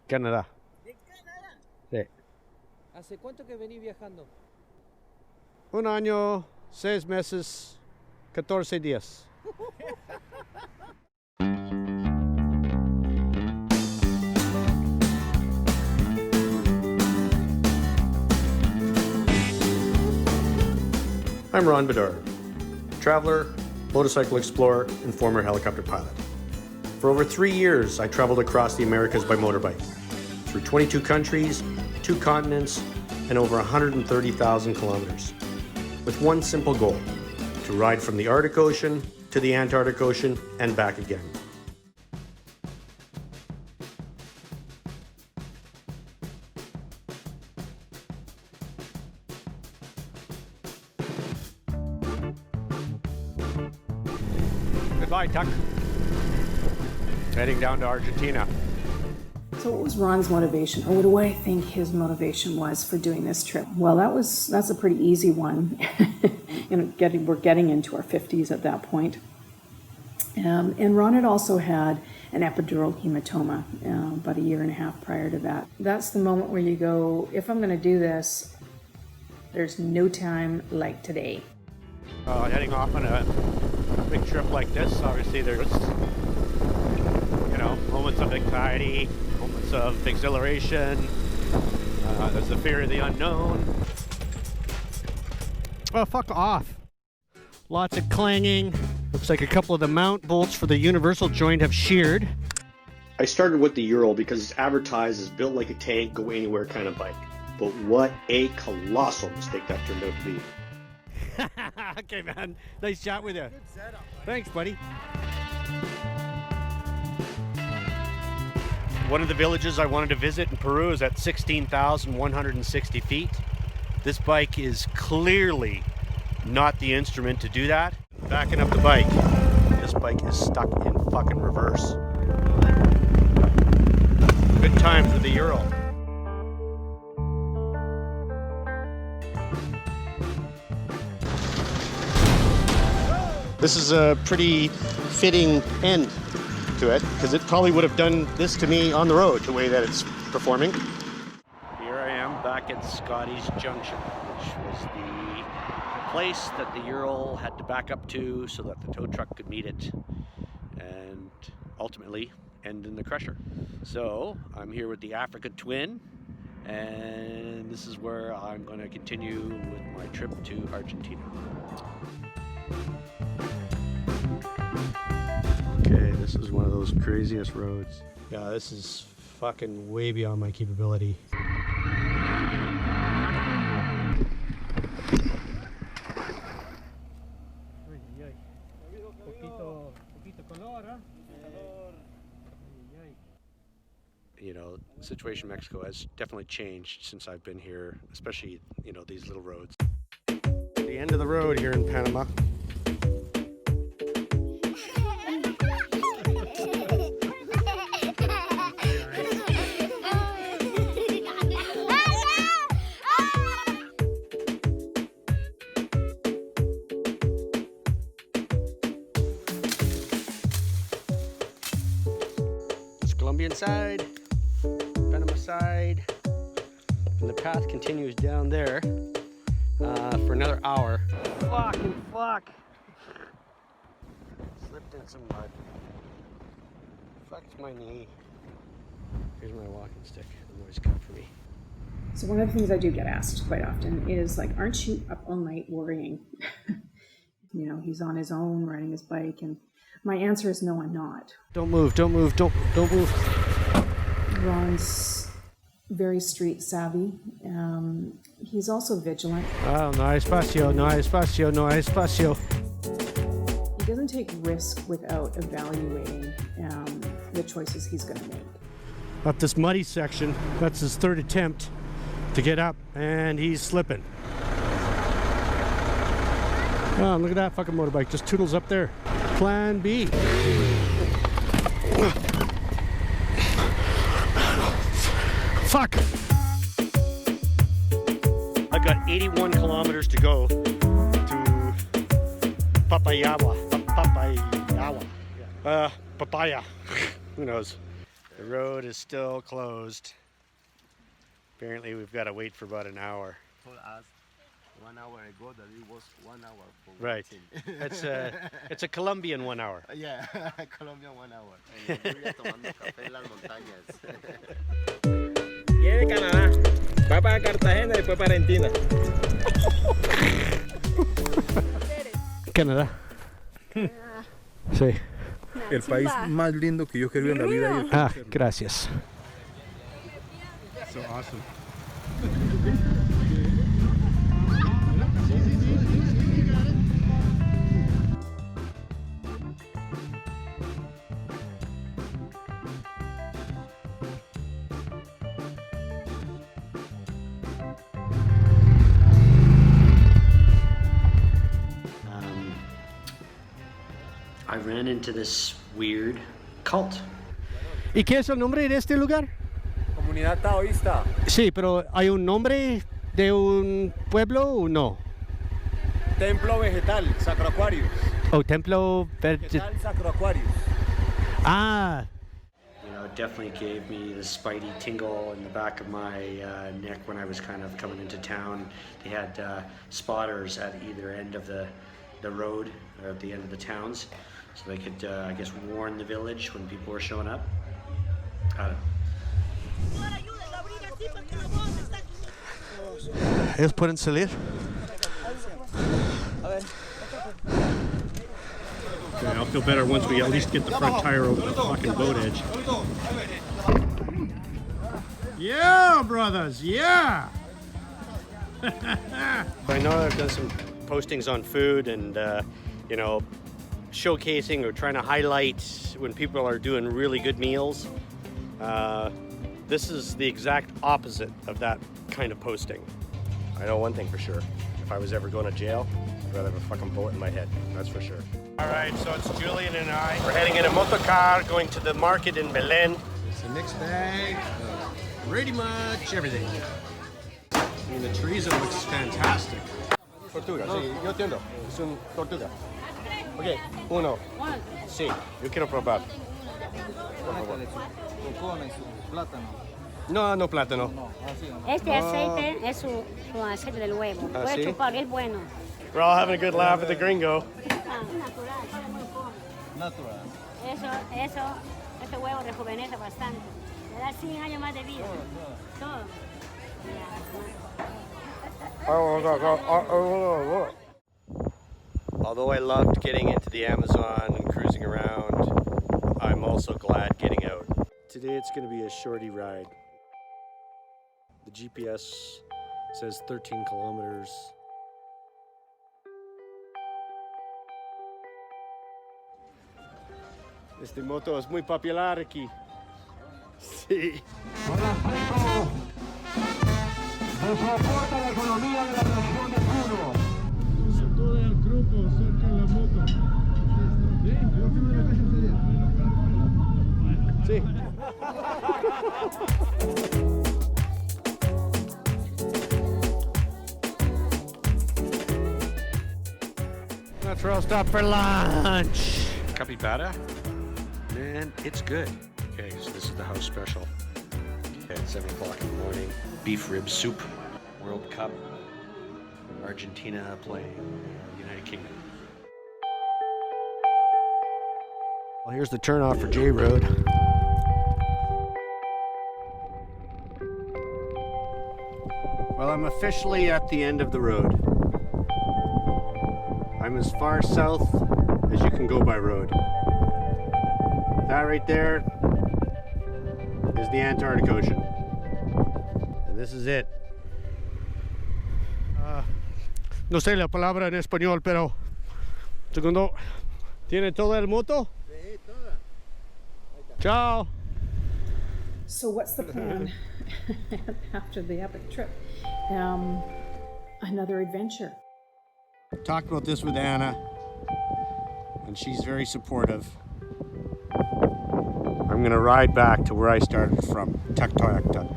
Canadá. ¿De Canadá? Sí. ¿Hace cuánto que venís viajando? 1 año, 6 meses, 14 días. I'm Ron Bedard, traveler, motorcycle explorer, and former helicopter pilot. For over 3 years, I traveled across the Americas by motorbike, through 22 countries, 2 continents, and over 130,000 kilometers, with one simple goal: to ride from the Arctic Ocean to the Antarctic Ocean and back again. Goodbye, Tuck. Heading down to Argentina. So what was Ron's motivation, or what do I think his motivation was for doing this trip? Well, that's a pretty easy one. We're getting into our 50s at that point. And Ron had also had an epidural hematoma about 1.5 years prior to that. That's the moment where you go, if I'm going to do this, there's no time like today. Heading off on a big trip like this, obviously there's, moments of anxiety, moments of exhilaration, there's the fear of the unknown. Oh, fuck off. Lots of clanging. Looks like a couple of the mount bolts for the universal joint have sheared. I started with the Ural because it's advertised as built like a tank, go anywhere kind of bike. But what a colossal mistake that turned out to be. Okay, man. Nice chat with you. Good setup, buddy. Thanks, buddy. One of the villages I wanted to visit in Peru is at 16,160 feet. This bike is clearly not the instrument to do that. Backing up the bike. This bike is stuck in fucking reverse. Good time for the Ural. This is a pretty fitting end to it, because it probably would have done this to me on the road, the way that it's performing. Here I am back at Scotty's Junction, which was the place that the Ural had to back up to so that the tow truck could meet it and ultimately end in the crusher. So I'm here with the Africa Twin, and this is where I'm going to continue with my trip to Argentina. Okay, this is one of those craziest roads. Yeah, this is fucking way beyond my capability. The situation in Mexico has definitely changed since I've been here, especially, these little roads. The end of the road here in Panama. Colombian side, Panama side, and the path continues down there for another hour. Fucking fuck! Slipped in some mud. Fucked my knee. Here's my walking stick. I'm always cut for me. So one of the things I do get asked quite often is like, aren't you up all night worrying? He's on his own riding his bike, and my answer is no, I'm not. Don't move, don't move, don't move. Ron's very street savvy. He's also vigilant. Oh, no espacio, no espacio, no espacio. He doesn't take risk without evaluating the choices he's going to make. Up this muddy section, that's his third attempt to get up, and he's slipping. Oh, look at that fucking motorbike, just toodles up there. Plan B. Fuck! I've got 81 kilometers to go to Papaya. Papaya. Who knows? The road is still closed. Apparently we've got to wait for about an hour. Told us 1 hour ago that it was 1 hour for Right. It's a Colombian 1 hour. Yeah, Colombian 1 hour. Tomando café en las montañas. Viene de Canadá, va para Cartagena y después para Argentina. Canadá. Sí. El país más lindo que yo quiero ver en la vida. Ah, gracias. So awesome. I ran into this weird cult. ¿Y qué es el nombre de este lugar? Comunidad taoísta. Sí, pero ¿hay un nombre de un pueblo o no? Templo vegetal, Sacro Aquarius. ¿O templo Vegetal Sacro Aquarius. Ah, You know, it definitely gave me the spidey tingle in the back of my neck when I was kind of coming into town. They had spotters at either end of the road or at the end of the towns, so they could, I guess, warn the village when people were showing up. I don't know. ¿ellos pueden salir? Okay, I'll feel better once we at least get the front tire over the fucking boat edge. Yeah, brothers, yeah! I know I've done some postings on food and, you know, showcasing or trying to highlight when people are doing really good meals. This is the exact opposite of that kind of posting. I know one thing for sure. If I was ever going to jail, I'd rather have a fucking bullet in my head. That's for sure. All right, so it's Julian and I. We're heading in a motocar going to the market in Belen. It's a mixed bag of pretty much everything. I mean, the chorizo looks fantastic. Tortuga, sí, yo entiendo. Es un tortuga. Ok, uno. Sí, yo quiero probar. Por favor. No, no plátano. Este aceite es su aceite del huevo. ¿Ah, Puede sí? chupar, es bueno. We're all having a good laugh at the gringo. Natural. Ese huevo rejuvenece bastante. Le da 100 años más de vida. Todo. Although I loved getting into the Amazon and cruising around, I'm also glad getting out. Today it's going to be a shorty ride. The GPS says 13 kilometers. Este moto es muy popular aquí. Sí. Todo el grupo cerca de la moto. Sí. Let's roll stop for lunch. Capybara? Man, it's good. Okay, so this is the house special. Okay, at 7 o'clock in the morning. Beef rib soup. World Cup. Argentina playing United Kingdom. Well, here's the turnoff for J Road. Well, I'm officially at the end of the road. I'm as far south as you can go by road. That right there is the Antarctic Ocean. And this is it. No sé la palabra en español, pero segundo, ¿tiene todo el moto? Sí, toda. Ciao. So what's the plan after the epic trip? Another adventure. Talked about this with Anna, and she's very supportive. I'm gonna ride back to where I started from, Taktoyakta.